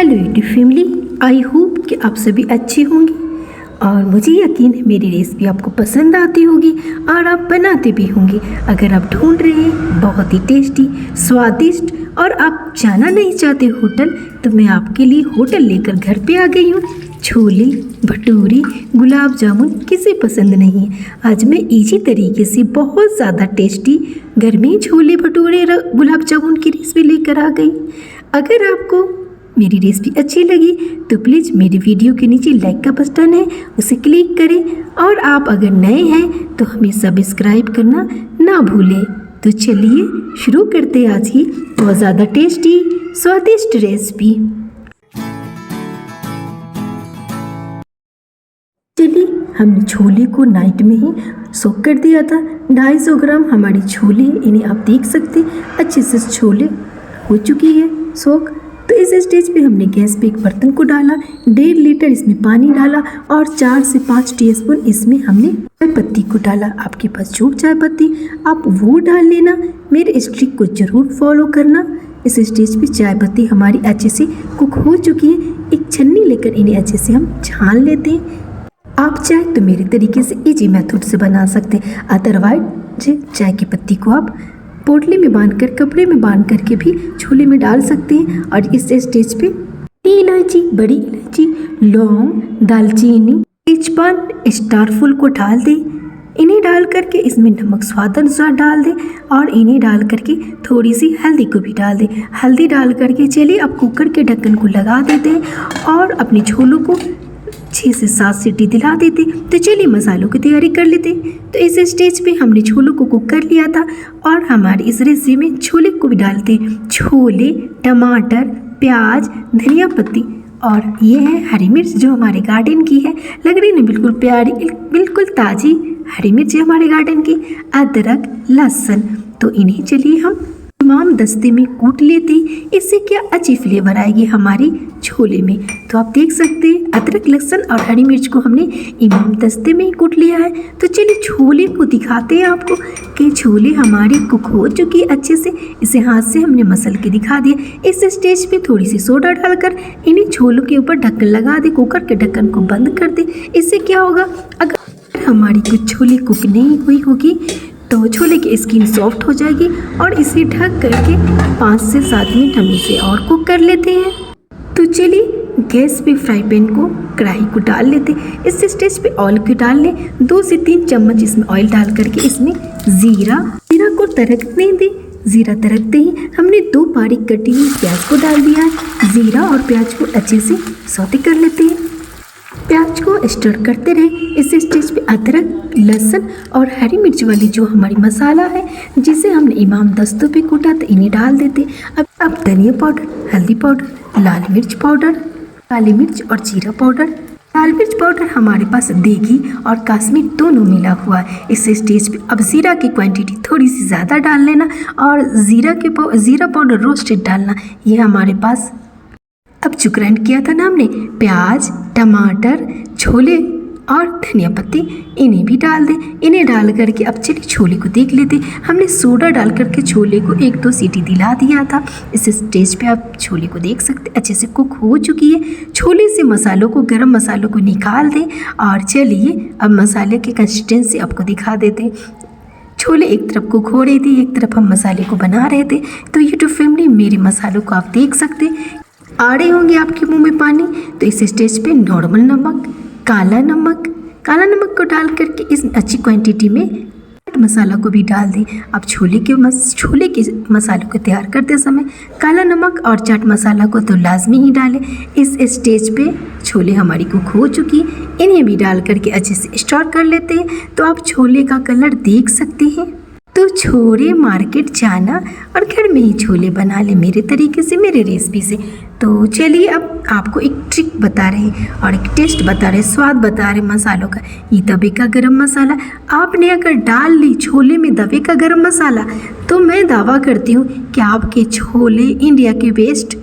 Hello YouTube family, I hope कि आप सभी अच्छे होंगे और मुझे यकीन है मेरी रेसिपी आपको पसंद आती होगी और आप बनाते भी होंगे। अगर आप ढूंढ रहे हैं बहुत ही टेस्टी, स्वादिष्ट और आप जाना नहीं चाहते होटल, तो मैं आपके लिए होटल लेकर घर पे आ गई हूँ। छोले भटूरे गुलाब जामुन किसे पसंद नहीं है। आज मैं इजी तरीके से बहुत ज़्यादा टेस्टी घर में छोले भटूरे गुलाब जामुन की रेसिपी लेकर आ गई। अगर आपको मेरी रेसिपी अच्छी लगी तो प्लीज़ मेरी वीडियो के नीचे लाइक का बटन है, उसे क्लिक करें और आप अगर नए हैं तो हमें सब्सक्राइब करना ना भूलें। तो चलिए शुरू करते हैं आज की बहुत ज़्यादा टेस्टी स्वादिष्ट रेसिपी। चलिए, हमने छोले को नाइट में ही सोक कर दिया था। 250 ग्राम हमारी छोले, इन्हें आप देख सकते अच्छे से छोले हो चुकी है सोक। तो इस स्टेज पे हमने गैस पे एक बर्तन को डाला, 1.5 लीटर इसमें पानी डाला और 4 से 5 टीस्पून इसमें हमने चाय पत्ती को डाला। आपके पास जो चाय पत्ती आप वो डाल लेना, मेरे इस ट्रिक को ज़रूर फॉलो करना। इस स्टेज पे चाय पत्ती हमारी अच्छे से कुक हो चुकी है। एक छन्नी लेकर इन्हें अच्छे से हम छान लेते हैं। आप चाहे तो मेरे तरीके से इजी मेथड से बना सकते हैं, अदरवाइज चाय की पत्ती को आप पोटली में बांधकर कपड़े में बांध करके भी छोले में डाल सकते हैं। और इस स्टेज पे इलायची, बड़ी इलायची, लौंग, दालचीनी, तेजपान, स्टार फूल को डाल दें। इन्हें डाल करके इसमें नमक स्वाद अनुसार डाल दें और इन्हें डाल करके थोड़ी सी हल्दी को भी डाल दें। हल्दी डाल करके चलिए अब कुकर के ढक्कन को लगा देते हैं और अपने छोलों को 6 से 7 सीटी दिला देते। तो चलिए मसालों की तैयारी कर लेते। तो इस स्टेज पे हमने छोलों को कुक कर लिया था और हमारी इस रेसिपी में छोले को भी डालते। छोले, टमाटर, प्याज, धनिया पत्ती और ये है हरी मिर्च जो हमारे गार्डन की है। लग रही ना बिल्कुल प्यारी, बिल्कुल ताज़ी हरी मिर्च है हमारे गार्डन की। अदरक, लहसुन, तो इन्हें चलिए हम इमाम दस्ते में कूट लेते। इससे क्या अच्छी फ्लेवर आएगी हमारी छोले में। तो आप देख सकते हैं अदरक, लहसुन और हरी मिर्च को हमने इमाम दस्ते में ही कूट लिया है। तो चलिए छोले को दिखाते हैं आपको कि छोले हमारी कुक हो चुकी है अच्छे से। इसे हाथ से हमने मसल के दिखा दिया। इस स्टेज पे थोड़ी सी सोडा डालकर इन्हीं छोलों के ऊपर ढक्कन लगा दे, कुकर के ढक्कन को बंद कर दे। इससे क्या होगा, अगर हमारी कुछ छोले कुक नहीं हुई होगी तो छोले की स्किन सॉफ्ट हो जाएगी। और इसे ढक करके 5 से 7 मिनट हम इसे और कुक कर लेते हैं। तो चलिए गैस पे फ्राई पैन को, कढ़ाई को डाल लेते। इस स्टेज पे ऑयल को डाल लें। 2 से 3 चम्मच इसमें ऑयल डाल करके इसमें जीरा को तड़कने दें। जीरा तड़कते ही हमने 2 बारीक कटी हुई प्याज को डाल दिया है। जीरा और प्याज को अच्छे से सौते कर लेते हैं। प्याज को स्टर करते रहे। इस स्टेज पे अदरक, लहसुन और हरी मिर्च वाली जो हमारी मसाला है जिसे हमने इमाम दस्तों पे कूटा तो इन्हें डाल देते। अब धनिया पाउडर, हल्दी पाउडर, लाल मिर्च पाउडर, काली मिर्च और जीरा पाउडर। लाल मिर्च पाउडर हमारे पास देगी और काश्मीर दोनों मिला हुआ है। इस स्टेज पे अब जीरा की क्वांटिटी थोड़ी सी ज़्यादा डाल लेना और जीरा पाउडर रोस्टेड डालना। ये हमारे पास अब जो ग्राइंड किया था ना हमने प्याज, टमाटर, छोले और धनिया पत्ती, इन्हें भी डाल दें। इन्हें डाल करके अब चलिए छोले को देख लेते। हमने सोडा डाल करके छोले को 1-2 सीटी दिला दिया था। इस स्टेज पे आप छोले को देख सकते अच्छे से कुक हो चुकी है। छोले से मसालों को, गरम मसालों को निकाल दें और चलिए अब मसाले की कंसिस्टेंसी आपको दिखा देते। छोले एक तरफ कुक हो रही थी, एक तरफ हम मसाले को बना रहे थे। तो यूट्यूब फैमिली मेरे मसालों को आप देख सकते आ रहे होंगे आपके मुंह में पानी। तो इस स्टेज पे नॉर्मल नमक, काला नमक को डाल करके इस अच्छी क्वांटिटी में मसाला को भी डाल दें। अब छोले के मसालों को तैयार करते समय काला नमक और चाट मसाला को तो लाजमी ही डालें। इस स्टेज पे छोले हमारी कुक हो चुकी, इन्हें भी डाल करके अच्छे से स्टोर कर लेते हैं। तो आप छोले का कलर देख सकते हैं। तो छोड़े मार्केट जाना और घर में ही छोले बना ले मेरे तरीके से, मेरे रेसिपी से। तो चलिए अब आपको एक ट्रिक बता रहे हैं और एक टेस्ट बता रहे, स्वाद बता रहे मसालों का। ये दबे का गरम मसाला आपने अगर डाल ली छोले में, दबे का गरम मसाला, तो मैं दावा करती हूँ कि आपके छोले इंडिया के बेस्ट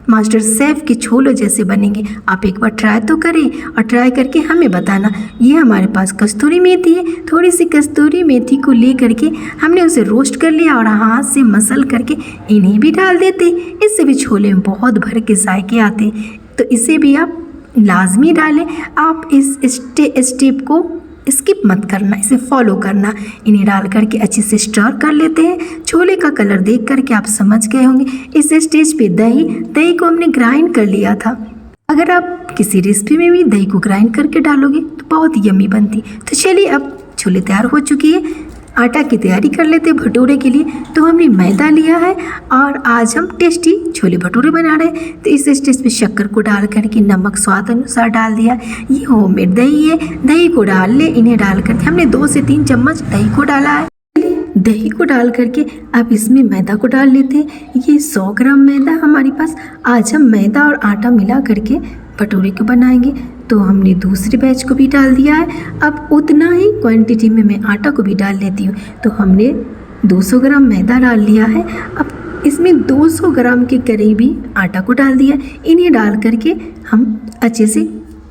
मास्टर शेफ के छोले जैसे बनेंगे। आप एक बार ट्राई तो करें और ट्राई करके हमें बताना। ये हमारे पास कस्तूरी मेथी है, थोड़ी सी कस्तूरी मेथी को ले करके हमने उसे रोस्ट कर लिया और हाथ से मसल करके इन्हें भी डाल देते। इससे भी छोले में बहुत भर के जायके आते, तो इसे भी आप लाजमी डालें। आप इस स्टेप को स्किप मत करना, इसे फॉलो करना। इन्हें डाल करके अच्छे से स्टर कर लेते हैं। छोले का कलर देख करके आप समझ गए होंगे। इस स्टेज पे दही को हमने ग्राइंड कर लिया था। अगर आप किसी रेसिपी में भी दही को ग्राइंड करके डालोगे तो बहुत यम्मी बनती। तो चलिए अब छोले तैयार हो चुकी है। आटा की तैयारी कर लेते हैं भटूरे के लिए। तो हमने मैदा लिया है और आज हम टेस्टी छोले भटूरे बना रहे हैं। तो इस स्टेज पे शक्कर को डाल करके नमक स्वाद अनुसार डाल दिया। ये होममेड दही है, दही को डाल ले। इन्हें डाल करके हमने 2 से 3 चम्मच दही को डाला है। दही को डाल करके अब इसमें मैदा को डाल लेते हैं। ये 100 ग्राम मैदा हमारे पास। आज हम मैदा और आटा मिला करके भटूरे को बनाएंगे। तो हमने दूसरे बैच को भी डाल दिया है। अब उतना ही क्वांटिटी में मैं आटा को भी डाल लेती हूँ। तो हमने 200 ग्राम मैदा डाल लिया है। अब इसमें 200 ग्राम के करीब ही आटा को डाल दिया। इन्हें डाल करके हम अच्छे से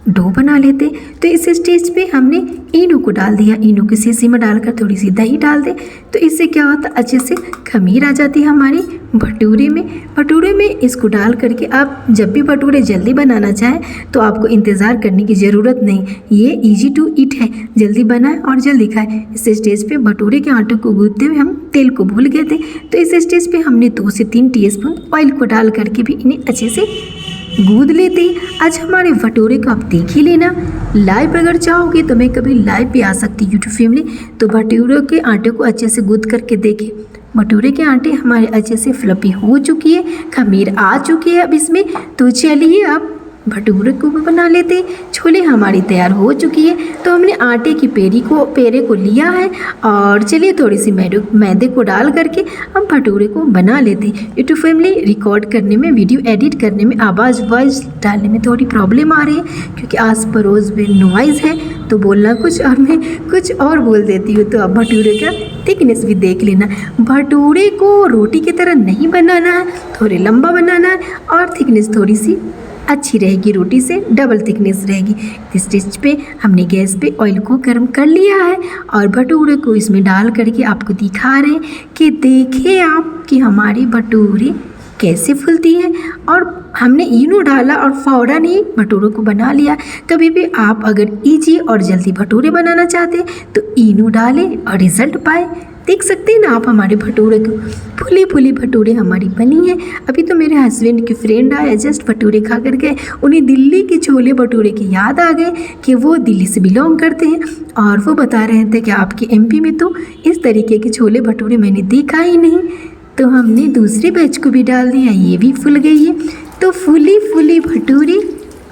डो बना लेते। तो इस स्टेज पे हमने इनो को डाल दिया। इनो की शीशी में डालकर थोड़ी सी दही डाल दे। तो इससे क्या होता है, अच्छे से खमीर आ जाती है हमारी भटूरे में इसको डाल करके आप जब भी भटूरे जल्दी बनाना चाहें तो आपको इंतज़ार करने की ज़रूरत नहीं। ये इजी टू ईट है, जल्दी बनाएं और जल्दी खाएं। इस स्टेज पे भटूरे के आटे को गूंथते हुए हम तेल को भूल गए थे। तो इस स्टेज पे हमने 2 से 3 टीस्पून ऑयल को डाल करके भी इन्हें अच्छे से गूंद लेते। आज हमारे भटूरे को आप देख ही लेना। लाइव अगर चाहोगे तो मैं कभी लाइव भी आ सकती यूट्यूब फैमिली। तो भटूरे के आटे को अच्छे से गूंद करके देखें। भटूरे के आटे हमारे अच्छे से फ्लफी हो चुकी है, खमीर आ चुकी है अब इसमें। तो चलिए अब भटूरे को भी बना लेते। छोले हमारी तैयार हो चुकी है। तो हमने आटे की पेरे को लिया है और चलिए थोड़ी सी मैदे को डाल करके हम भटूरे को बना लेते। यूट्यूब फैमिली रिकॉर्ड करने में, वीडियो एडिट करने में, आवाज़ डालने में थोड़ी प्रॉब्लम आ रही है क्योंकि आस पड़ोस में नॉइज़ है। तो बोलना कुछ और मैं कुछ और बोल देती हूँ। तो अब भटूरे का थिकनेस भी देख लेना। भटूरे को रोटी की तरह नहीं बनाना है, थोड़े लंबा बनाना है और थिकनेस थोड़ी सी अच्छी रहेगी, रोटी से डबल थिकनेस रहेगी। इस स्टेज पे हमने गैस पे ऑयल को गर्म कर लिया है और भटूरे को इसमें डाल करके आपको दिखा रहे हैं कि देखिए आप कि हमारी भटूरे कैसे फूलती है। और हमने इनो डाला और फ़ौरन ही भटूरों को बना लिया। कभी भी आप अगर इजी और जल्दी भटूरे बनाना चाहते हैं तो इनो डालें और रिज़ल्ट पाए। देख सकते हैं ना आप हमारे भटूरे को, फूली भटूरे हमारी बनी है। अभी तो मेरे हस्बैंड के फ्रेंड आए, जस्ट भटूरे खा कर गए। उन्हें दिल्ली के छोले भटूरे की याद आ गए कि वो दिल्ली से बिलोंग करते हैं और वो बता रहे थे कि आपके एमपी में तो इस तरीके के छोले भटूरे मैंने देखा ही नहीं। तो हमने दूसरे बैच को भी डाल दिया, ये भी फूल गई है। तो फूली भटूरे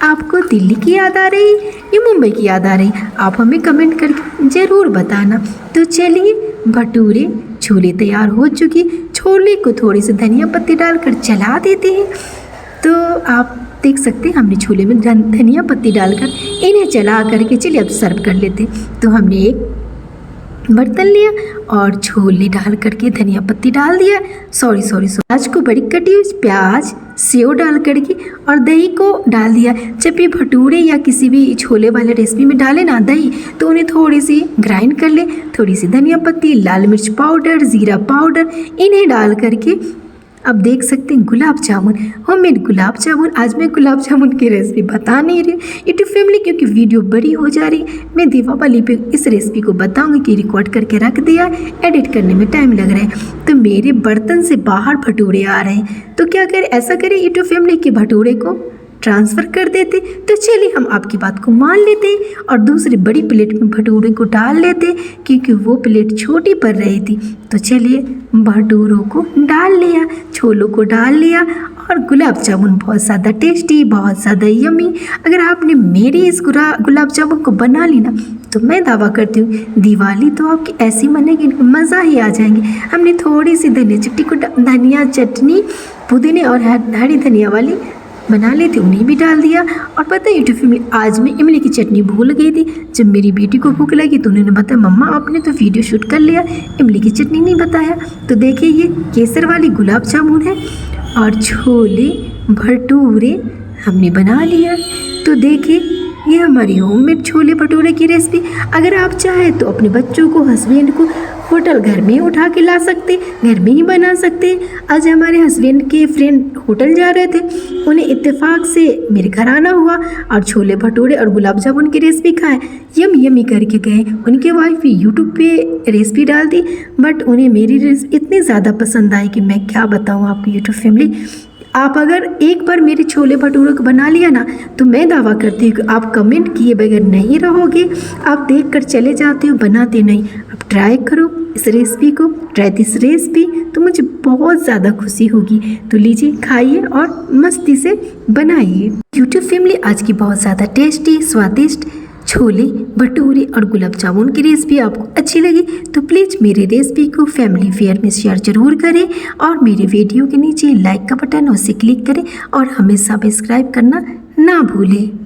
आपको दिल्ली की याद आ रही या मुंबई की याद आ रही, आप हमें कमेंट करके ज़रूर बताना। तो चलिए भटूरे छोले तैयार हो चुकी। छोले को थोड़ी सी धनिया पत्ती डालकर चला देते हैं। तो आप देख सकते हैं हमने छोले में धनिया पत्ती डालकर इन्हें चला करके चलिए अब सर्व कर लेते हैं। तो हमने एक बर्तन लिया और छोले डाल करके धनिया पत्ती डाल दिया, सॉरी प्याज को बड़ी कटी हुई प्याज, सेव डाल करके और दही को डाल दिया। जब भी भटूरे या किसी भी छोले वाले रेसिपी में डालें ना दही, तो उन्हें थोड़ी सी ग्राइंड कर ले। थोड़ी सी धनिया पत्ती, लाल मिर्च पाउडर, ज़ीरा पाउडर इन्हें डाल करके अब देख सकते हैं गुलाब जामुन, होममेड गुलाब जामुन। आज मैं गुलाब जामुन की रेसिपी बता नहीं रही यूट्यूब फैमिली क्योंकि वीडियो बड़ी हो जा रही। मैं दीपावली पे इस रेसिपी को बताऊंगी कि रिकॉर्ड करके रख दिया, एडिट करने में टाइम लग रहा है। तो मेरे बर्तन से बाहर भटूरे आ रहे हैं, तो क्या करें, ऐसा करें यूट्यूब फैमिली के भटूरे को ट्रांसफ़र कर देते। तो चलिए हम आपकी बात को मान लेते और दूसरी बड़ी प्लेट में भटूरे को डाल लेते क्योंकि वो प्लेट छोटी पड़ रही थी। तो चलिए भटूरों को डाल लिया, छोलों को डाल लिया और गुलाब जामुन बहुत ज़्यादा टेस्टी, बहुत ज़्यादा यम्मी। अगर आपने मेरी इस गुलाब जामुन को बना ली ना तो मैं दावा करती हूँ दिवाली तो आपकी ऐसी मनेगी, मज़ा ही आ जाएंगे। हमने थोड़ी सी धनिया चटनी पुदीने और हरी धनिया वाली बना ली थी, उन्हें भी डाल दिया। और पता है यूट्यूब फैमिली आज मैं इमली की चटनी भूल गई थी। जब मेरी बेटी को भूख लगी तो उन्होंने बताया मम्मा आपने तो वीडियो शूट कर लिया, इमली की चटनी नहीं बताया। तो देखिए ये केसर वाली गुलाब जामुन है और छोले भटूरे हमने बना लिया। तो देखिए ये हमारी होममेड छोले भटूरे की रेसिपी। अगर आप चाहें तो अपने बच्चों को, हस्बैंड को होटल घर में उठा के ला सकते, घर में ही बना सकते। आज हमारे हस्बैंड के फ्रेंड होटल जा रहे थे, उन्हें इत्तेफाक से मेरे घर आना हुआ और छोले भटूरे और गुलाब जामुन की रेसिपी खाए, यमी करके गए। उनके वाइफ यूट्यूब पे रेसिपी डाल दी, बट उन्हें मेरी रेसिपी इतनी ज़्यादा पसंद आई कि मैं क्या बताऊँ आपको यूट्यूब फैमिली। आप अगर एक बार मेरे छोले भटूरे को बना लिया ना, तो मैं दावा करती हूँ कि आप कमेंट किए बगैर नहीं रहोगे। आप देख कर चले जाते हो, बनाते नहीं। आप ट्राई करो इस रेसिपी को, ट्राई दिस रेसिपी, तो मुझे बहुत ज़्यादा खुशी होगी। तो लीजिए, खाइए और मस्ती से बनाइए। यूट्यूब फैमिली, आज की बहुत ज़्यादा टेस्टी, स्वादिष्ट छोले भटूरे और गुलाब जामुन की रेसिपी आपको अच्छी लगी तो प्लीज़ मेरी रेसिपी को फैमिली फेयर में शेयर जरूर करें और मेरे वीडियो के नीचे लाइक का बटन उसे क्लिक करें और हमें सब्सक्राइब करना ना भूलें।